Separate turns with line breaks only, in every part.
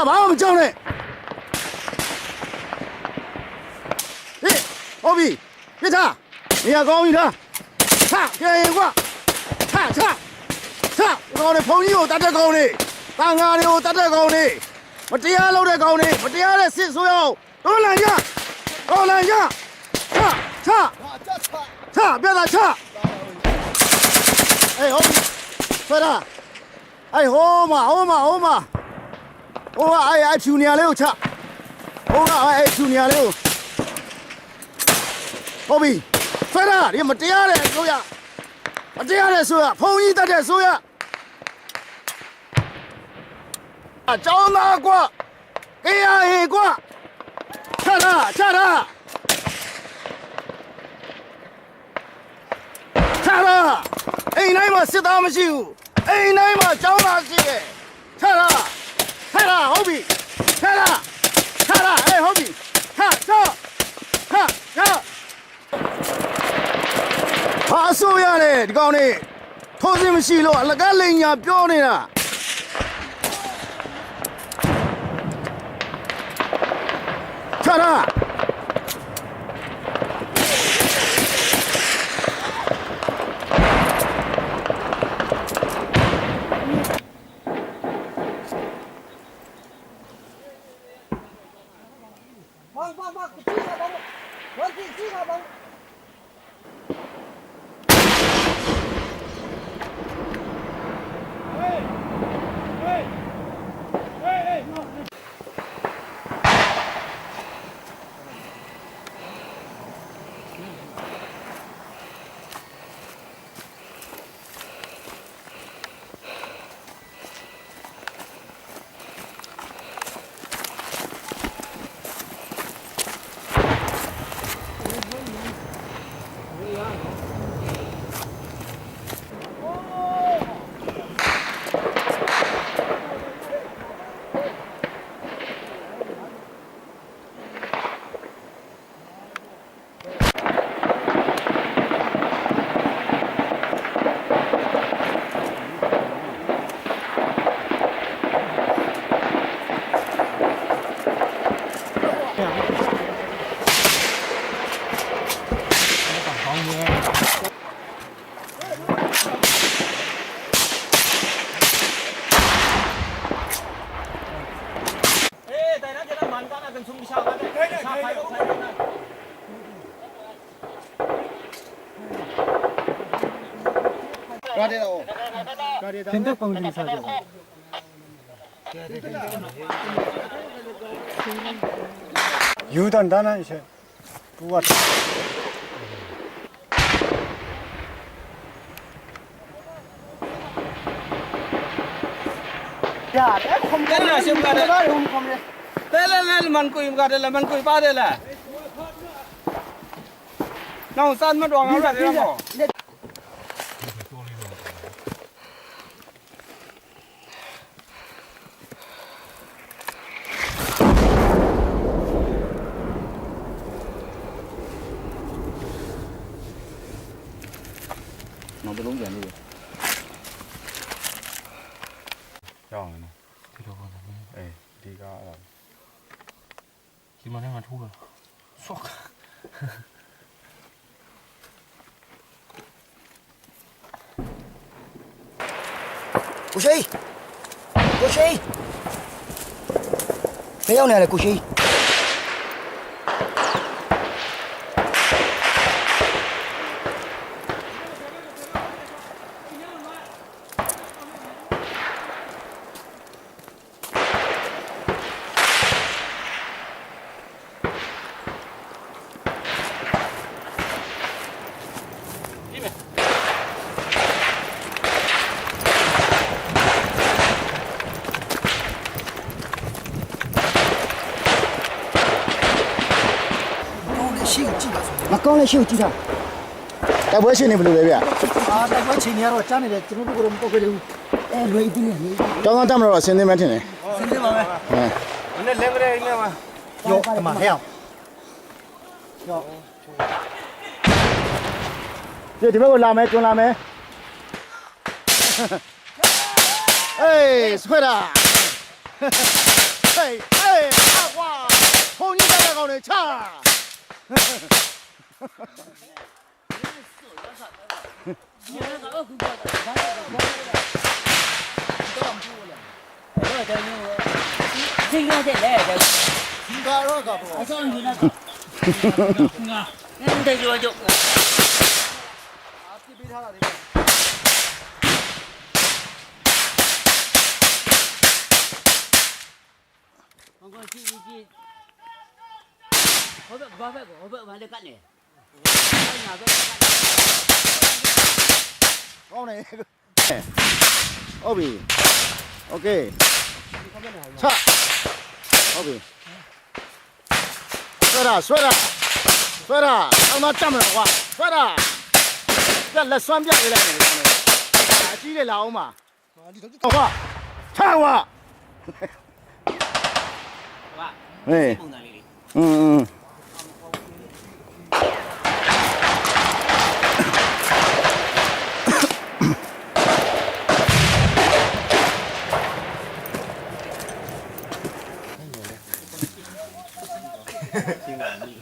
ဘာမှမကြောက်နဲ့ဟေးဟုတ်ပြီပြစ်ထားနေရာကောင်းပြီလားချပြန်ရင်ကွာချဒီကောင်တွေဖုန်ကြီးကိုတတ်တဲ့ကောင်တွေတန်ဃာတွေကိုတတ်တဲ့ကောင်တွေမတရားလုပ်တဲ့ကောင်တွေမတရားတဲ့စစ်ဆိုးရောက်တွန်းလှန်ကြချပြတာချအေးဟုတ်ပြီဆွဲတာအေးဟိုးမအဲ့ဖြူနေရလေးကိုချဟိုးကအဲ့ဖြူနေရလေးကိုဟုတ်ပြီဆွဲတာဒီမတရားတဲ့ဆိုရမတရားတဲ့ဆိုရဖုန်ကြီးတတ်တဲ့ဆိုရကျောင်းသားကွာကေးရဟေကွာချတာအိမ်တိုင်းမှာစစ်သားမရှိဘူးအိမ်တိုင်းမှာကျောင်းသားရှိတယ်ချတာဟုတ်ပြီချတာအေးဟုတ်ပြီချဟာဆိုရတယ်ဒီကောင်နေထိုးစင်းမရှိလို့အလကားလိန်ညာပြောနေတာချတာ
Tindak panggil saja. Yudan dana ise buat. Ya, không có là xem cả đấy, không đấy. Thế là mình cười cả đấy là mình cười ba đấy là. Nào san mất đoàn áo là thế nào?
Nó bị lúng gì?
Rồi nè. Thì đâu còn ê, đi ra rồi. Khi mà nó thu rồi. Sốc.
Cô Sĩ. Cái dấu này là cô Sĩ. Mà con này siêu chi sao?
Cái bữa xin này vừa về à?
Tại bữa chị nhớ rồi, cha này là chúng nó cũng có cái điều em rồi đi này.
Cho con tâm rồi xin đi mấy thế này.
Xin đi mà.
Nó lên cái đây mà.
Yo, mà heo. Yo.
Chị thì mới làm mấy, con làm mấy. Ê, square à. 嘿，哎，大瓜，红你在这搞的差。
这个得来的，
你看这个不？
我上去那个，那得就。我讲这，我不完了干呢。
搞呢，好比，OK，差，好比，摔了，让他站不了哇，摔了，这来酸变回来了，打击的老嘛，好话，唱话，哎，嗯。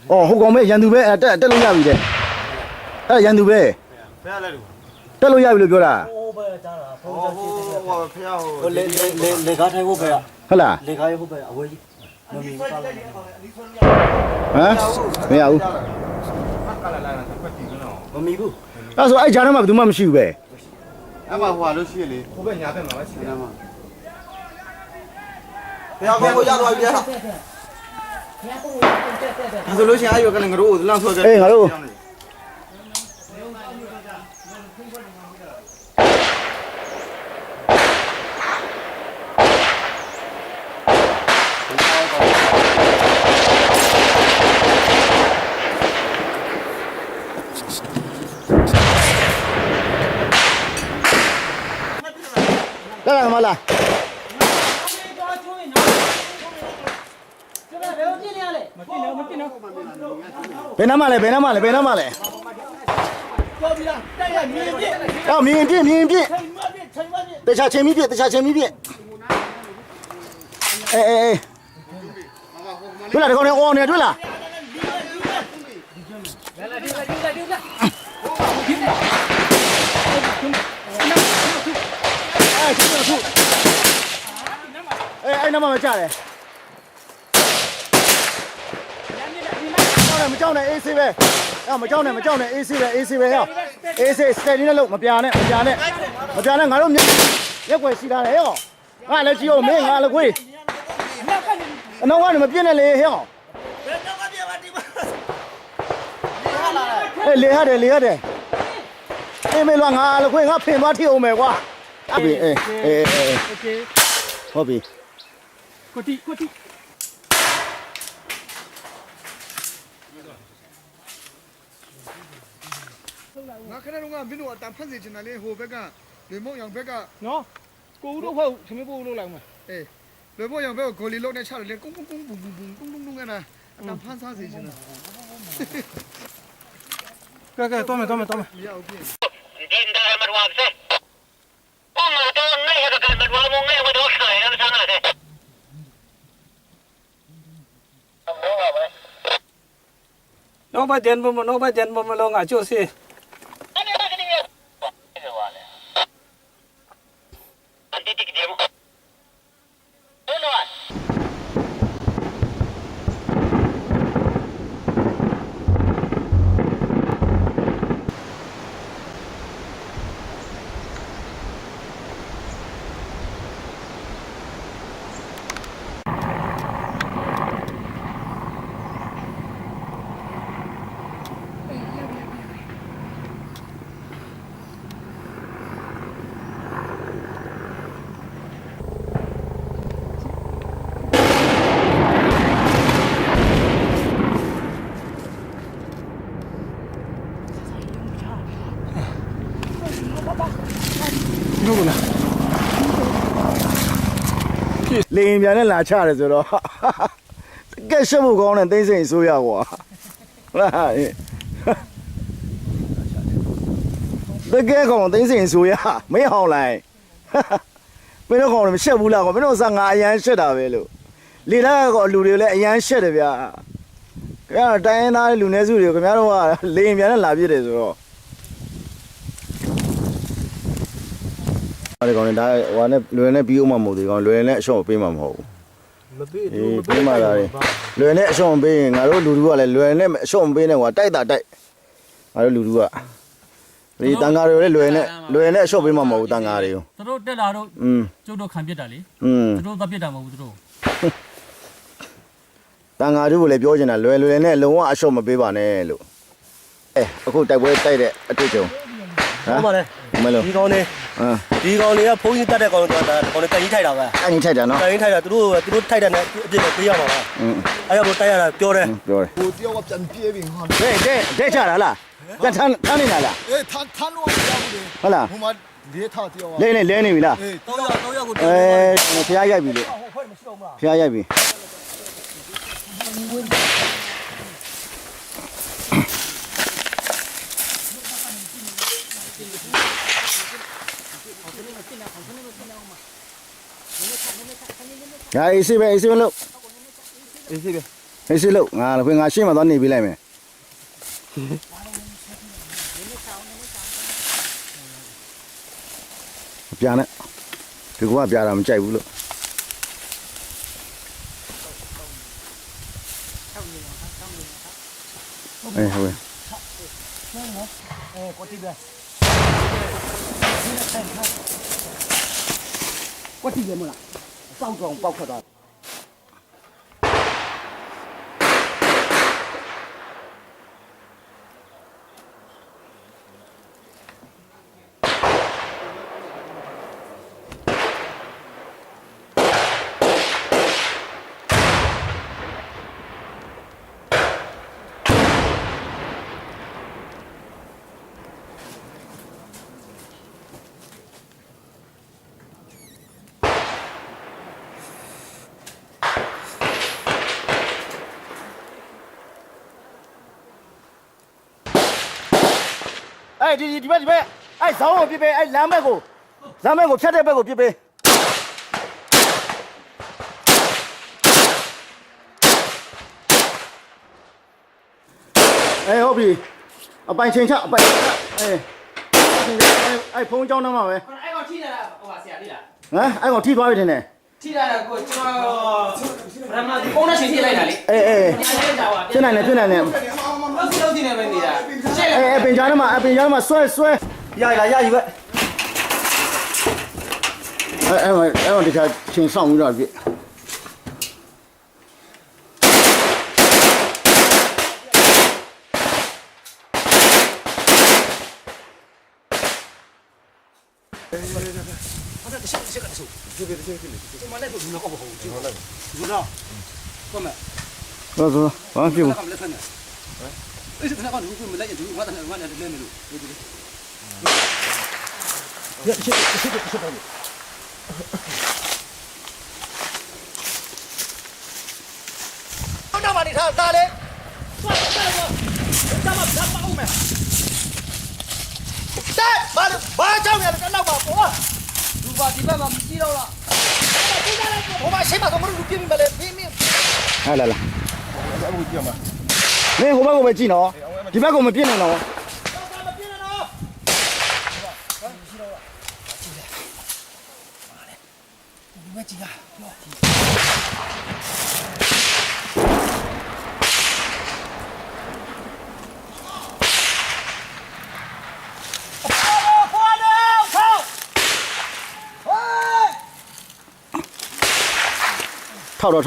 哦，好講咩？人道ပဲတက်လို့ရပြီတဲ့အဲ့人道ပဲ
ဖះလဲလူ
တက်လို့ရပြီလို့ပြောတာ
ဟိုပဲကြားတာဖုန်း
ဟို
စားကြည့်တယ်
ဟိုဖះဟို
လေကားထိုင်ဖို့ပဲ
ဟုတ်လား
လေကားရဖို့ပဲအဝေးကြီးမမီပါလာ
ဟမ်မရဘူး
ကလာလာတာပတ်တီနော်
မမီဘူး
အဲ့ဆိုအဲ့ဂျာထဲမှာဘယ်သူမှမရှိဘူးပဲ
အဲ့မှာဟိုဟာလို့ရှိရလေဟိုဘက်ညာဘက်မှာရှိတယ်မှာ
ဘယ်ကောရသွားပြီလားဆိုလို့ရှိရင်အယောကလည်းငါတို့လမ်းဆွဲကြ
အေးငါတို့ လာလာမလားဘယ်နားမလဲအော်မြင်ပြည့်တခြားချင်းမီးပြည့်အေးတွေ့လားဒီကောင်နဲ့အော်နေတွေ့လားအဲ့နမမကြတယ်မကြောက်နဲ့အေးဆေးပဲမကြောက်နဲ့အေးဆေးပဲဟောအေးဆေးစတယ်လေးနဲ့လို့မပြာနဲ့ငါတို့ရက်ွယ်ရှိတာလေဟောငါလည်းကြည့်အောင်မင်းငါလည်းခွေးအနောက်ကနေမပြည့်နဲ့လေဟောအေးလေရတယ်အေးမေလွာငါလည်းခွေးငါဖင်သွားထိအောင်မယ်ကွာဟုတ်ပြီအေးဟုတ်ပြီ
ကိုတီငါခဏတော့ကမင်းတို့အတန်ဖတ်စီချင်တယ်လေဟိုဘက်ကလေမုံရောင်ဘက်ကနော်ကိုဦးတို့ဟုတ်သမီးပို့လို့လိုက်မှာအေးလေမုံရောင်ဘက်ကဂိုလီလုံးနဲ့ချတယ်လေကုန်းကုန်းဘူဘူကုန်းကနာအတန်ဖတ်စားစီချင်တယ်ကဲတော့မယ်မရဘူးပြင်
din da marwabse ongo to ne ya ka marwamo ngai wa do khai na sana de
no ba den bo lo nga chu si
ane ba ni ya wale ante tik demo no
လေရင်ပြန်နဲ့လာချတယ်ဆိုတော့တကယ်ရှက်ဖို့ကောင်းတဲ့သိစိန်ဆိုရကွာဟုတ်လားတကယ်ကောင်းသိစိန်ဆိုရမင်းဟောင်းလိုက်မင်းတို့ကောင်းတယ်မရှက်ဘူးလားကွာမင်းတို့စငါအရန်ရှက်တာပဲလို့ လေလာကောလူတွေလည်းအရန်ရှက်တယ်ဗျာခင်ဗျားတိုင်းရင်းသားလူနည်းစုတွေခင်ဗျားတို့ကလေရင်ပြန်နဲ့လာပြစ်တယ်ဆိုတော့အဲ့ဒီကောင်လည်းဒါဟိုနဲ့လွယ်နဲ့ပြီးအောင်မှမဟုတ်သေးကောင်လွယ်နဲ့အရှော့ပေးမှမဟုတ်ဘူးမပေးဘူးမပေးမှလာတယ်လွယ်နဲ့အရှော့မပေးရင်ငါတို့လူလူကလည်းလွယ်နဲ့အရှော့မပေးနဲ့ကွာတိုက်တာတိုက်ငါတို့လူလူကဒီတန်ဃာတွေလည်းလွယ်နဲ့အရှော့ပေးမှမဟုတ်ဘူးတန်ဃာတွေကို
သူတို့တက်လာတော့ကျုပ်တို့ခံပြစ်တာလေသူတို့သတ်ပြစ်တာမဟုတ်ဘူးသူတို့
တန်ဃာတို့ကလည်းပြောချင်တာလွယ်နဲ့လုံးဝအရှော့မပေးပါနဲ့လို့အခုတိုက်ပွဲတိုက်တဲ့အတွေ့အကြုံ
ဟုတ်ပါလေ
မလို့
ဒီကောင်နေဒီကောင်တွေကဖုန်းကြီးတက်တဲ့ကောင်တွေကကောင်တွေကန်ကြီးထိုက်တာပဲ
ကန်ကြီးထိုက်တာနော်
ကန်ကြီးထိုက်တာသူတို့ထိုက်တဲ့နဲ့အပြစ်နဲ့ပေးရမှာပါအဲ့ရကိုတိုက်ရတာပြောတယ်
ဟိုတယောက်ကပြန်ပြေးပြီဟာ
တဲ့ချတာလားပြန်ထမ်းနေတာလား
ထမ်းလို့မရဘူးလေ
ဟုတ်လား
ဟိုမှာလေးထားတယောက်က
လဲနေပြီလား
3ယောက်ကို
ဖျားရိုက်ပြီလေဖျားရိုက်ပြီညာအေးစေးပဲလို့အေးစေးလို့ငါရှေ့မှာသွားနေပြီးလိုက်မယ်ပြာနဲ့ဒီကွာပြာတာမကြိုက်ဘူးလို့ဟုတ်ကဲ့
ကိုတီပဲကိုတီပဲမလားစောက်ကောင်ပေါက်ခတ်တာဒီဘက်အဲ့ဇောင်းကိုပြစ်ပေးအဲ့လမ်းဘက်ကိုဖြတ်တဲ့ဘက်ကိုပြစ်ပေးဟုတ်ပြီအပိုင်ချိန်ချအဲ့ဖုန်းကြောင်းတော့မှာပဲ
အဲ့ကောင်ထိလာတာဟိုပါဆရာတိလား
အဲ့ကောင်ထိသွားပြီထင်တယ်
ထိလာတာကိုကျွန်တော်ရမဒီဖုန်းနဲ့ချိန်ထိလိုက်တာလေ
ဖြစ်နိုင်တယ်
လောက်စီလုံးနေပဲနေတာ
ပင်ကြားထဲမှာဆွဲ
ရယူပဲ
အဲ့ဒီခါချင်းဆောင်ပြီးတော့ပြဘာဖြစ်ဘူး
နောက်မှနေထားသားလေသွားမဖြတ်ပါဦးမယ်တဲ့ဘာကြောင့်ရလဲနောက်ပါပေါ်လူပါဒီဘက်မှာမရှိတော့လားဟိုမှာရှိမှတော့မလို့ပြင်းမလဲပြင်း
ဟာလာမင်းဟိုဘက်ကိုပဲကြည့်နော်ဒီဘက်ကိုမပြင်းနဲ့နော်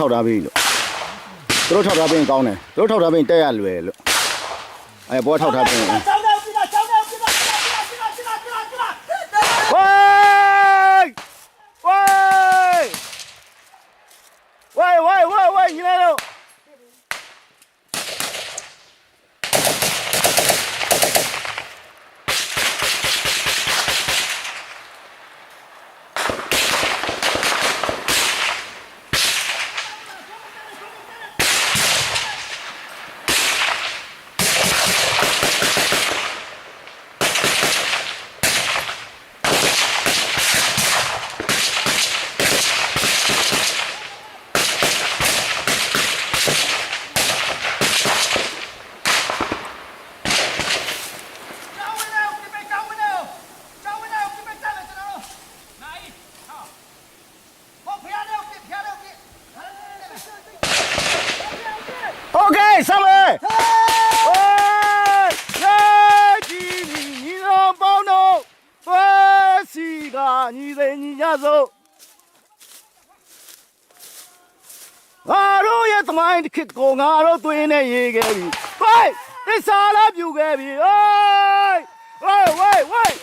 ထောက်ထားပြီလို့သူတို့ထောက်ထားပြင်ကောင်းတယ်သူတို့ထောက်ထားပြင်တက်ရလွယ်လို့ဘောထောက်ထားပြင်ဝိုင်းညီလေးတို့ ဆုံးငါတို့ရဲ့သမိုင်းတစ်ခေတ်ကိုငါတို့သွင်းနေရေးခဲ့ပြီဟိုင်းသစ္စာလားပြူခဲ့ပြီဟိုင်းဝိုင်းဝိုင်းဝိုင်း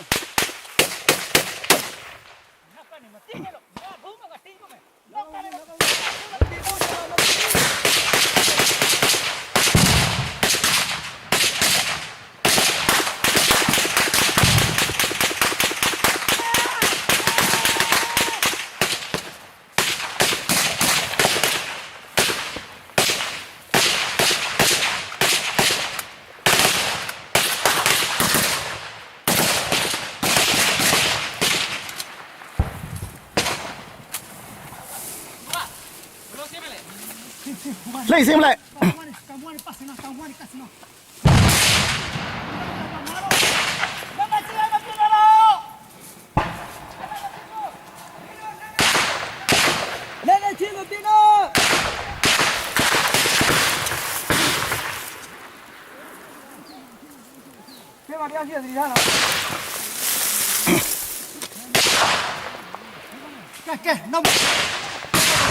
累行不累？
来来，听个别个。别把两鞋子穿了。给，那么，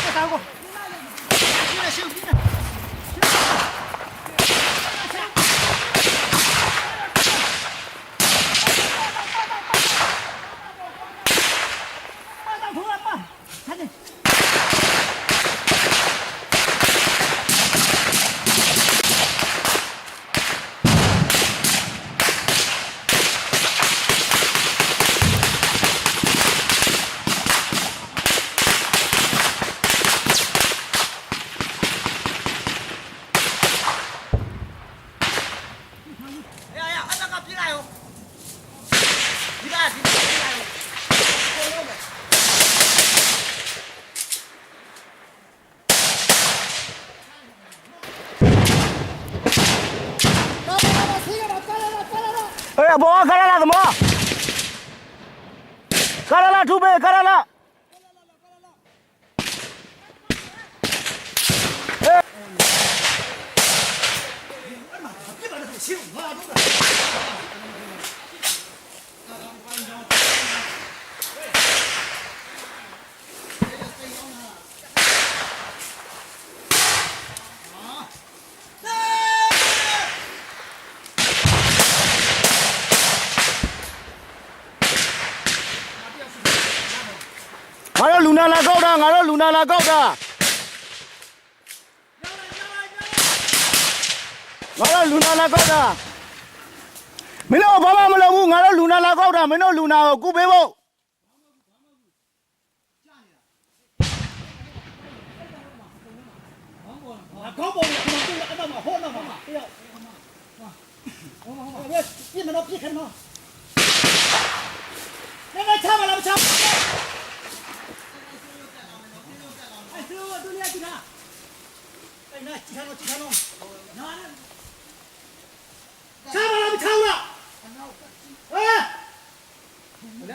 再打过。哎，不，干了怎么？干了，出备，干了。俺这路南来高的，俺这路南来高的，俺这路南来高的，没那爸爸没那屋，俺这路南来高的，没那路南古北包。搞不好你按照马好那嘛，哎呀，别别那别看嘛，那个抢吧，那不抢。都练几场？哎，那几场了？那抢吧，那不抢了？哎，来！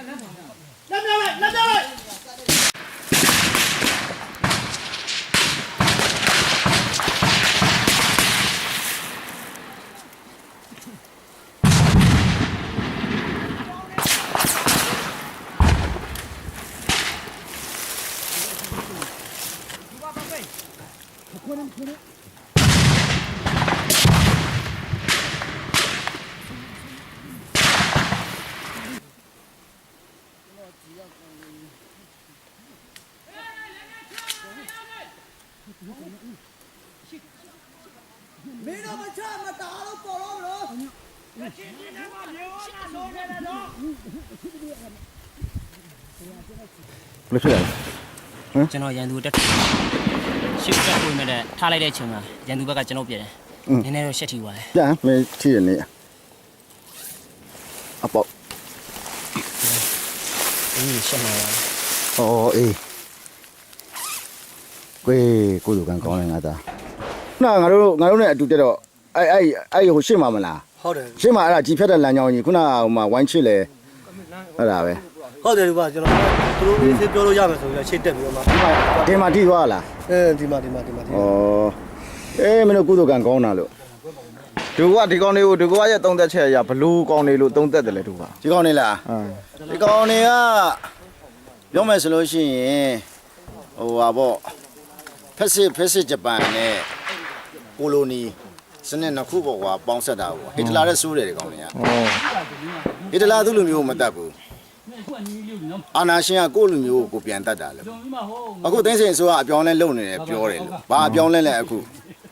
没那么差嘛，打了保了不了。
不是。
ကျွန်တော်ရန်သူတက်ရှစ်တက်ဝင်မဲ့ထားလိုက်တဲ့အချိန်မှာရန်သူဘက်ကကျွန်တော်ပြတယ်နည်းနည်းတော့ရှက်ထီသွားတယ်
ပြန်မေးထီရနေအပေါ့
အေးရှက်နေပါ
အော်အေးကိုလူကန်ကောင်းတယ်ငါသားခုနငါတို့နဲ့အတူတက်တော့အဲ့ဟိုရှေ့မှာမလား
ဟုတ်တယ်
ရှေ့မှာအဲ့ဒါကြီးဖြတ်တဲ့လမ်းကြောင်းကြီးခုနဟိုမှာဝိုင်းချစ်လေအဲ့ဒါပဲ
ဟုတ်တယ်ဒီပါကျွန်တော်တို့ဒီစေးပြောလို့ရမယ်ဆိုပြီးရှေ့တက်ပြီးတော့မှ
ဒီမှာထိသွားလား
ဒီမှာ
ဩအေးမင်းတို့ကုသကံကောင်းတာလို့သူကဒီကောင်လေးကိုဒီကောင်ရဲ့သုံးသက်ချက်အရာဘလူးကောင်လေးလို့သုံးသက်တယ်လေသူကဒီကောင်လေးလားဒီကောင်လေးက ပြောမယ်ဆိုလို့ရှိရင်ဟိုဟာပေါ့ဖက်စစ်ဂျပန်နဲ့ကိုလိုနီစနစ်နှစ်ခုပေါ့ကွာပေါင်းဆက်တာပေါ့ဟစ်တလာတဲ့စိုးတယ်ဒီကောင်တွေကဟစ်တလာသူ့လူမျိုးကိုမတတ်ဘူးအာနာရှင်ကကိုလူမျိုးကိုပြန်တတ်တာလေအခုသိန်းစင်ဆိုကအပြောင်းလဲလုပ်နေတယ်ပြောတယ်လို့ဘာအပြောင်းလဲလဲအခု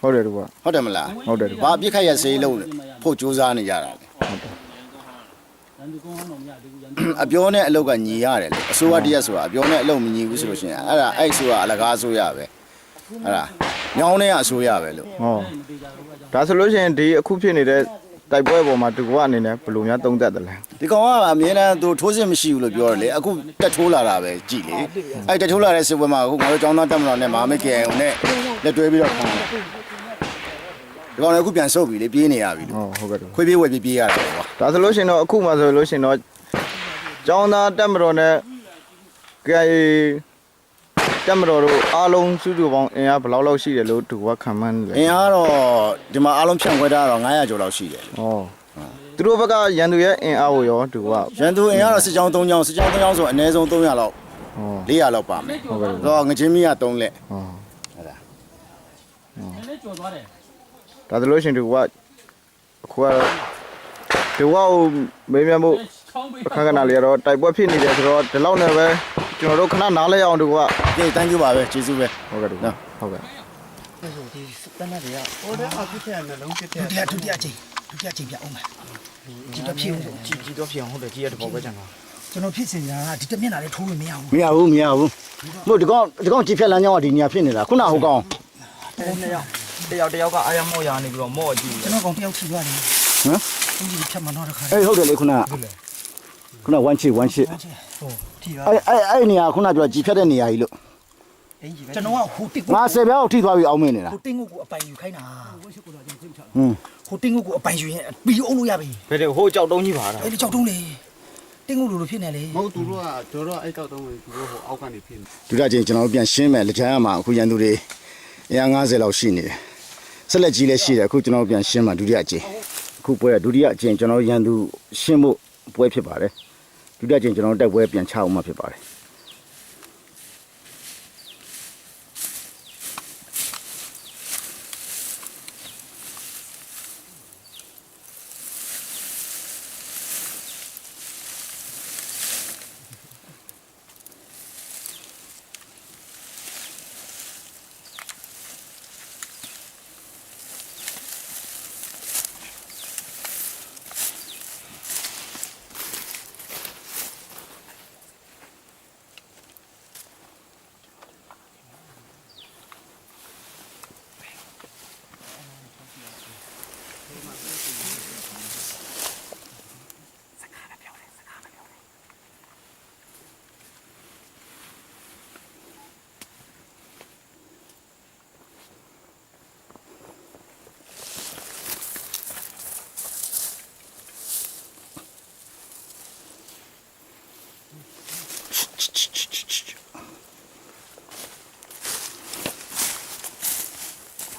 ဟုတ်တယ်တူက
ဟုတ်တယ်မလား
ဟုတ်တယ်တူ
ဘာအပြစ်ခတ်ရစေးလုံးဖို့ကြိုးစားနေကြတာလေအပြောနဲ့အလုတ်ကညီရတယ်လေအစိုးရတရက်ဆိုတာအပြောနဲ့အလုတ်မညီဘူးဆိုလို့ရှိရင်အဲ့ဒါအဲ့ဆိုကအလကားအစိုးရပဲအဲ့ဒါညောင်းနေကအစိုးရပဲလို့
ဟောဒါဆိုလို့ရှိရင်ဒီအခုဖြစ်နေတဲ့တိုက်ပွဲပေါ်မှာတူကအနေနဲ့ဘယ်လိုများသုံးသပ်တယ်လဲ
ဒီကောင်ကအမြဲတမ်းသူထိုးစစ်မရှိဘူးလို့ပြောတယ်လေအခုတက်ထိုးလာတာပဲကြည်လေအဲ့တက်ထိုးလာတဲ့စစ်ပွဲမှာအခုငါတို့ចောင်းသားတက်မတော်နဲ့မဟာမိတ်ကေုံနဲ့လက်တွဲပြီးတော့ခံတယ်ဒီကောင်လည်းအခုပြန်ဆုတ်ပြီလေပြေးနေရပြီလို့
ဟုတ်ကဲ့တူ
ခွေးပြေးဝယ်ပြေးရတာပေါ့ကွာ
ဒါဆိုလို့ရှိရင်တော့အခုမှဆိုလို့ရှိရင်တော့ကျောင်းသားတက်မတော်နဲ့ကဲတက်မတော်တို့အားလုံးစုစုပေါင်းအင်အားဘယ်လောက်လောက်ရှိတယ်လို့တူကခံမှန်းလဲ
အင်အားတော့ဒီမှာအားလုံးဖြန့်ခွဲထားတော့900ကျော်လောက်ရှိတယ်
ဩသူတို့ဘက်ကရန်သူရဲ့အင်အားကိုရောတူက
ရန်သူအင်အားတော့စစ်ကြောင်း3ကြောင်းစစ်ကြောင်း3ကြောင်းဆိုအနည်းဆုံး300လောက်
ဩ
400လောက်ပါမယ်
ဟုတ်ကဲ့
တော့ငချင်းမီက3လက်
ဩ
ဟုတ်လား
ဒါဆိုလို့ရှိရင်တူကအခုကတော့တူကမေးမြန်းဖို့အခက်ခဏလေးကတော့တိုက်ပွဲဖြစ်နေတယ်ဆိုတော့ဒီလောက်နဲ့ပဲကျွန်တော်တို့ခဏနားလဲအောင်တူက
ကဲတန်ကျူပါပဲကျေးဇူးပဲ
ဟုတ်ကဲ့တူဟုတ်ကဲ့
ဟိုတဲ့အခုဖြစ်ရနှလုံးဖြစ်တဲ့
ဒုတိယအချိန်ပြအောင်မယ်ဒီတော့ဖြစ်အောင်
ကြီးတော့ဖြစ်အောင်ဟုတ်တယ်ကြီးရတဲ့ဘောပဲကျန်တာ
ကျွန်တော်ဖြစ်စင်တာဒီတမျက်နှာလေးထိုးလို့မရဘူး
မရဘူးမို့ဒီကောင်ကြည့်ဖြတ်လမ်းကြောင်းကဒီနေရာဖြစ်နေတာခုနဟိုကောင်
တယောက်ကအာရမော့ရနေပြီးတော့မော့ကြည့်
ကျွန်တော်ကောင်တယောက်ထိသွားတယ်
ဟမ်
ဦးကြီးဖြတ်မှတော့တခါ
အေးဟုတ်တယ်လေခုန1ချစ်
ဟုတ်ထိသွား
အဲ့နေရာခုနပြောကြည့်ဖြတ်တဲ့နေရာကြီးလို့
ကျွန်တော်ကဟိုတစ်ကို
ငါ10ပြောက်ထိသွားပြီးအောင်မင်းနေတာ
ဟိုတင်းကိုအပိုင်ယူခိုင်းတာ
ဟွန်း
ဟိုတင်းကိုအပိုင်ယူရင်ပြီးအောင်လို့ရပြီ
ဘယ်တဲ့ဟိုကြောက်တုံးကြီးပါတာ
အဲ့ဒီကြောက်တုံးလေတင်းကိုလိုဖြစ်နေလေ
မဟုတ်သူတို့ကတို့တော့အဲ့ကောက်တော့သူတို့ဟိုအောက်ကနေဖြစ်နေ
ဒုတိယချင်းကျွန်တော်တို့ပြန်ရှင်းမယ်လက်ချမ်းမှာအခုရန်သူတွေအင်အား50လောက်ရှိနေတယ်ဆက်လက်ကြီးလည်းရှိတယ်အခုကျွန်တော်တို့ပြန်ရှင်းမှာဒုတိယချင်းအခုပွဲဒုတိယချင်းကျွန်တော်ရန်သူရှင်းဖို့ပွဲဖြစ်ပါတယ်ဒုတိယချင်းကျွန်တော်တိုက်ပွဲပြန်ချအောင်မှဖြစ်ပါတယ်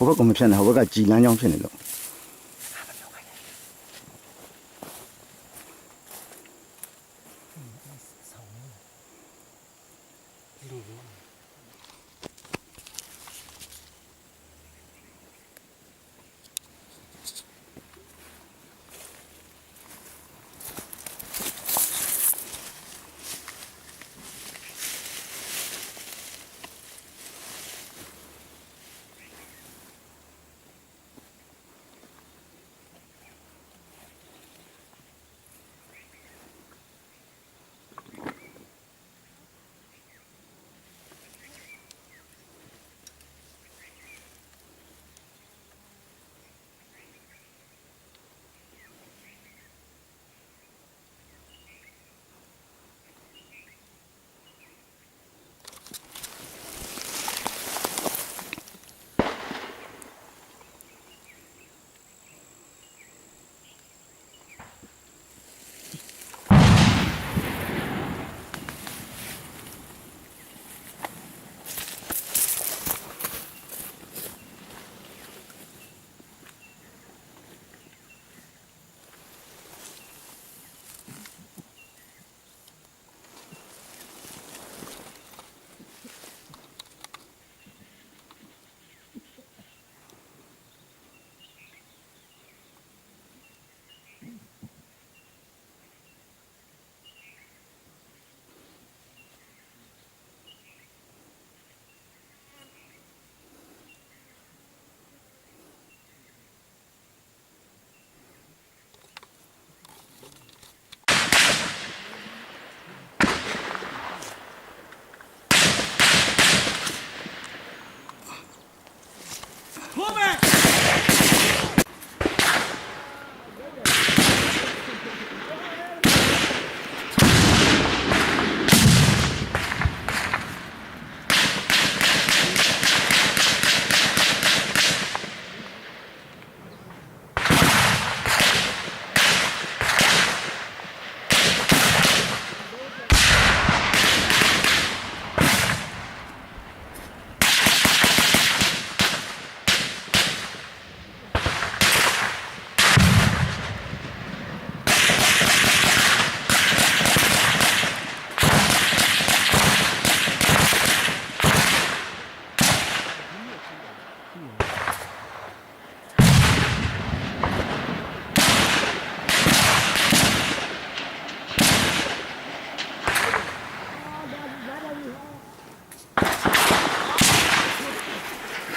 ဟိုဘက်ကမဖြစ်နဲ့ဟိုဘက်ကကြည်လမ်းကြောင်းဖြစ်နေလို့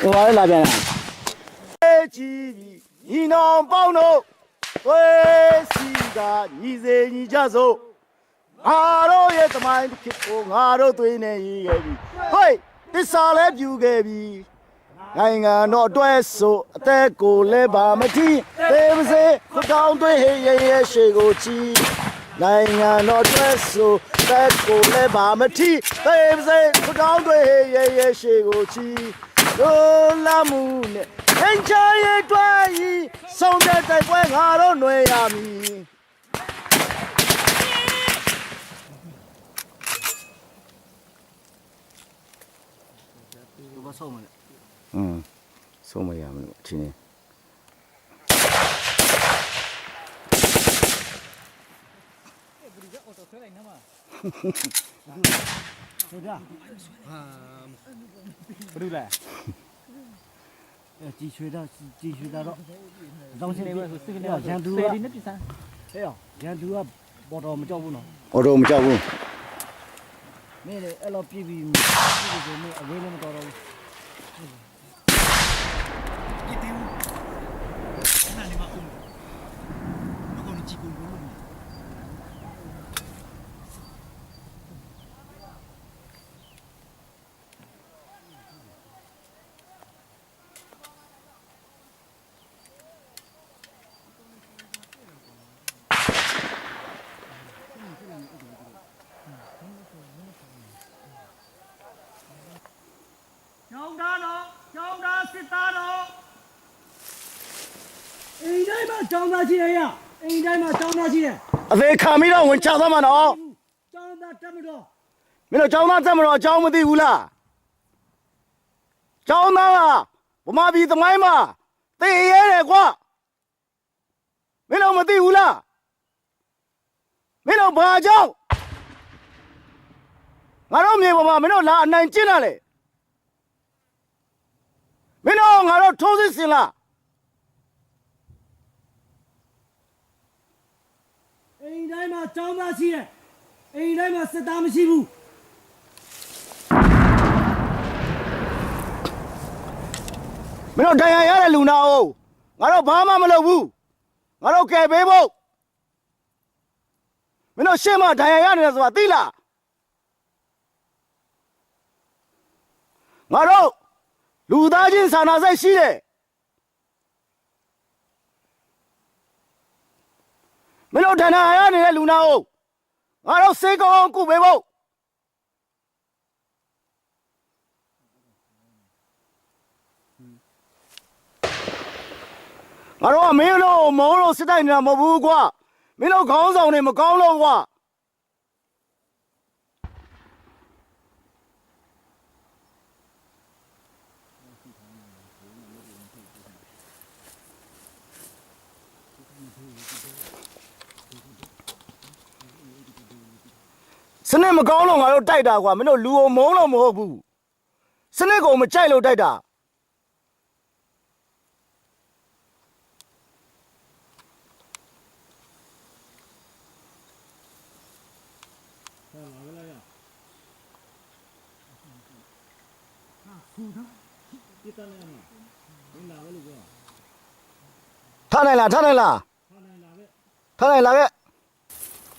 ဟိုပါလေလာပြန်လားအေးကြီးပြီညီနောင်ပေါင်းတို့ဝေးစီကညီစေညီကြစို့ငါတို့ရဲ့သမိုင်းတစ်ခေတ်ကိုငါတို့သွေးနေရည်ခဲ့ပြီဟေးတစ္ဆာလည်းပြူခဲ့ပြီနိုင်ငံတော်အတွက်ဆိုအသက်ကိုလည်းပါမထီးသေမစေခွတောင်းတွေးရဲ့ရှေကိုချီနိုင်ငံတော်အတွက်ဆိုအသက်ကိုလည်းပါမထီးသေမစေခွတောင်းတွေးရဲ့ရှေကိုချီတို့လာမှုနဲ့အင်ချာရဲ့တွားဤဆုံးတဲ့တိုက်ပွဲငါတို့ຫນွေရမည်ဆုံးမရမလို့အချင်းချင်းဘယ်လိုလဲကြည်ရွှေတော့တောင်းစင်းနေပဲဆိုစစ်ကနေရန်သူကဒီနဲ့ပြစမ်းဟဲ့ရန်သူကပေါ်တော်မကြောက်ဘူးနော်ပေါ်တော်မကြောက်ဘူးမင်းလည်းအဲ့လိုပြည်ပြီးမင်းအဝေးလည်းမတော်တော့ဘူးကျောင်းသားစစ်သားတော်အိမ်တိုင်းမှာကျောင်းသားရှိတယ်ရအိမ်တိုင်းမှာကျောင်းသားရှိတယ်အသေးခံပြီးတော့ဝင်ချသွားမှာနော်ကျောင်းသားတက်မတော်မင်းတို့ကျောင်းသားတက်မတော်အကြောင်းမသိဘူးလားကျောင်းသားကဗမာပြည်သမိုင်းမှာသိရဲတယ်ကွာမင်းတို့မသိဘူးလားမင်းတို့ဘာကြောင့်ငါတို့မြေပေါ်မှာမင်းတို့လာအနိုင်ကျင့်ရလေမင်းတို့ငါတို့ထိုးစစ်ဆင်လားအိမ်တိုင်းမှာကျောင်းသားရှိတယ်အိမ်တိုင်းမှာစစ်သားမရှိဘူးမင်းတို့တရားရတဲ့လူနာအိုးငါတို့ဘာမှမလုပ်ဘူးငါတို့ကယ်ပေးဖို့မင်းတို့ရှေ့မှာတရားရနေတယ်ဆိုတာသိလားငါတို့လူသားချင်းစာနာစိတ်ရှိတယ်မင်းတို့ဌာနရနေတဲ့လူနာကိုငါတို့စေကောင်းကုပေးဖို့ငါတို့ကမင်းတို့မုန်းလို့စစ်တိုက်နေတာမဟုတ်ဘူးကွာမင်းတို့ခေါင်းဆောင်တွေမကောင်းလို့ကွာစနစ်မကောင်းလို့ငါတို့တိုက်တာကွာမင်းတို့လူကိုမုန်းလို့မဟုတ်ဘူးစနစ်ကိုမကြိုက်လို့တိုက်တာထားနိုင်လား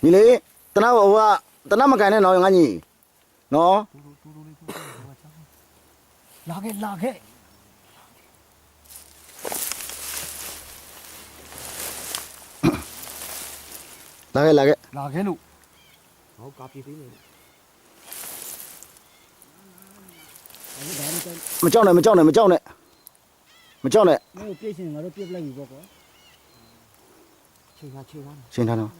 ညီလေးတနာဟိုကတနာမကန်နဲ့နော်ငါညီနော်လာခဲ့လာခဲ့လို့ဟောကာပြေးပေးနေမကြောက်နဲ့မင်းတို့ပြည့်ရှင်ငါတို့ပြစ်လိုက်ပြီပေါ့ကွာချိန်ထားတော့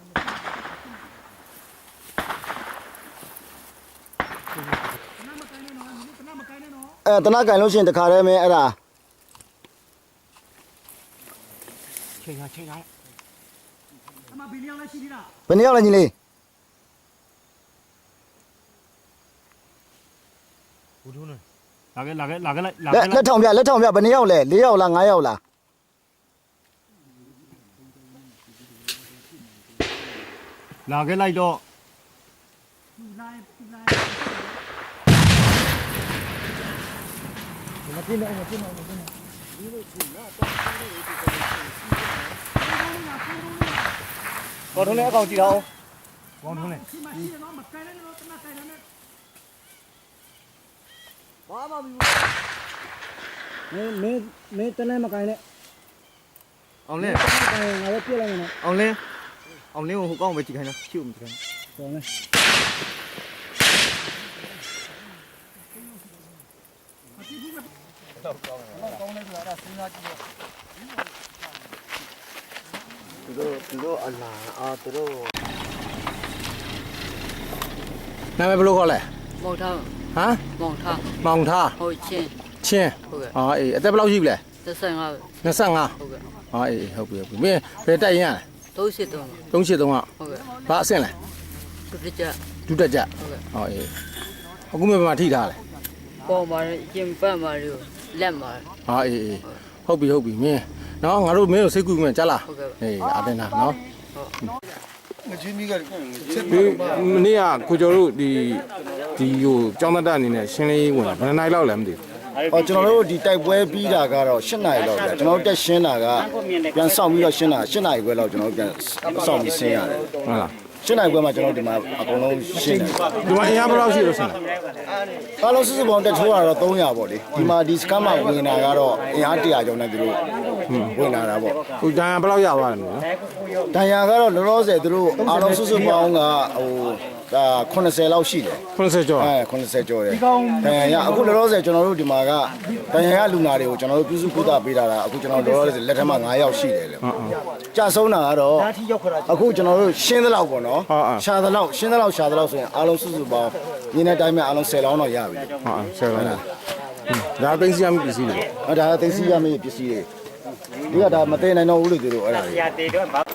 တနာကန်လို့ရှိရင်တခါတည်းမင်းအဲ့ဒါချိန်ထားအမဘယ်နှစ်ယောက်လဲရှိသေးလားဘယ်နှစ်ယောက်လဲညီလေးဘူးထုံးနေလာခဲ့လက်ထောင်ပြဘယ်နှစ်ယောက်လဲ4ယောက်လား5ယောက်လားလာခဲ့လိုက်တော့
ကောထုံးနဲ့အကောင်ကြည့်တော့
မင်းတလဲမကိုင်းနဲ့
အောင်လင်း
ငါလည်းပြစ်လိုက်မယ်နော်
အောင်လင်းကိုဟိုကောင်းပဲကြည့်ခိုင်းတာချစ်ကိုမကြည့်ခိုင်း
တော်လဲ
သူတို့အလားသူတို့
နာမည်ဘယ်လိုခေါ်လဲ
မောင်ထား
ဟမ်
မောင်ထား
မောင်ထား
ဟုတ်ချင်း
ချင်း
ဟုတ်ကဲ့
ဟာအေးအသက်ဘယ်လောက်ရှိပြီလဲ
35
25
ဟုတ်ကဲ့
ဟာအေးဟုတ်ပြီမင်းဘယ်တက်ရင်ရလဲ
33
383က
ဟုတ်ကဲ့
ဘာအဆင့်လဲ
သူတကြ
ဒုတက်ကြ
ဟုတ်ကဲ့
ဟောအေးအခုမင်းဘယ်မှာထိထားလဲ
ပေါ်မှာရင်ပတ်မှာလို့လက်မှာ
ဟာအေးအေးဟုတ်ပြီမင်းနော်ငါတို့မင်းကိုစိတ်ကူးမှကြားလား
ဟုတ်ကဲ့
အေးအတင်းတာနော်
ငချင်းကြီးကချက်
ဒီမနေ့ကကိုကျော်တို့ဒီဟိုကျောင်းသားတက်အနေနဲ့ရှင်းလင်းရေးဝင်တာဘယ်နှစ်နိုင်လောက်လဲမသိဘူး
ဟောကျွန်တော်တို့ဒီတိုက်ပွဲပြီးတာကတော့8နာရီလောက်ပဲကျွန်တော်တို့တက်ရှင်းတာကပြန်ဆောက်ပြီးတော့ရှင်းတာ8နာရီခွဲလောက်ကျွန်တော်တို့ပြန်ဆောက်ပြီးဆင်းရတယ်
ဟုတ်လား
8နာရီခွဲမှာကျွန်တော်တို့ဒီမှာအကုန်လုံးရှင်းတယ်
ဒီမှာအင်အားဘယ်လောက်ရှိလို့ဆင်းလဲ
အားလုံးစုစုပေါင်းတက်ထိုးတာတော့300ပေါ့လေဒီမှာဒီစကမ်းမှာဝင်တာကတော့အင်အား100ကျော်နဲ့သူတို့ဝင်လာတာပေါ့
ဟိုဒဏ်ရာဘယ်လောက်ရသွားလဲမသိဘူးနော်
တန်ရာကတော့လောလောဆယ်သူတို့အားလုံးစုစုပေါင်းကဟိုဒါ80လောက်ရှိတယ်
90ကျော်
80ကျော်တယ်တန်ရာအခုလောလောဆယ်ကျွန်တော်တို့ဒီမှာကတန်ရာလူနာတွေကိုကျွန်တော်တို့ပြုစုကုသပေးတာကအခုကျွန်တော်လောလောဆယ်လက်ထက်မှာ9ယောက်ရှိတယ်လေကြာဆုံးတာကတော့အခုကျွန်တော်တို့ရှင်းသလောက်ပေါ့နော်ရှာသလောက်ရှင်းသလောက်ရှာသလောက်ဆိုရင်အားလုံးစုစုပေါင်းရင်းတဲ့တိုင်းမှာအားလုံး10လောင်းတော့ရပြီ
ဟာဆယ်လားဒါသိသိရမှုပစ္စည်းတွေ
ဒါသိသိရမယ့်ပစ္စည်းတွေဒီကဒါမသိနိုင်တော့ဘူးလို့သူတို့အဲ့ဒါတွေ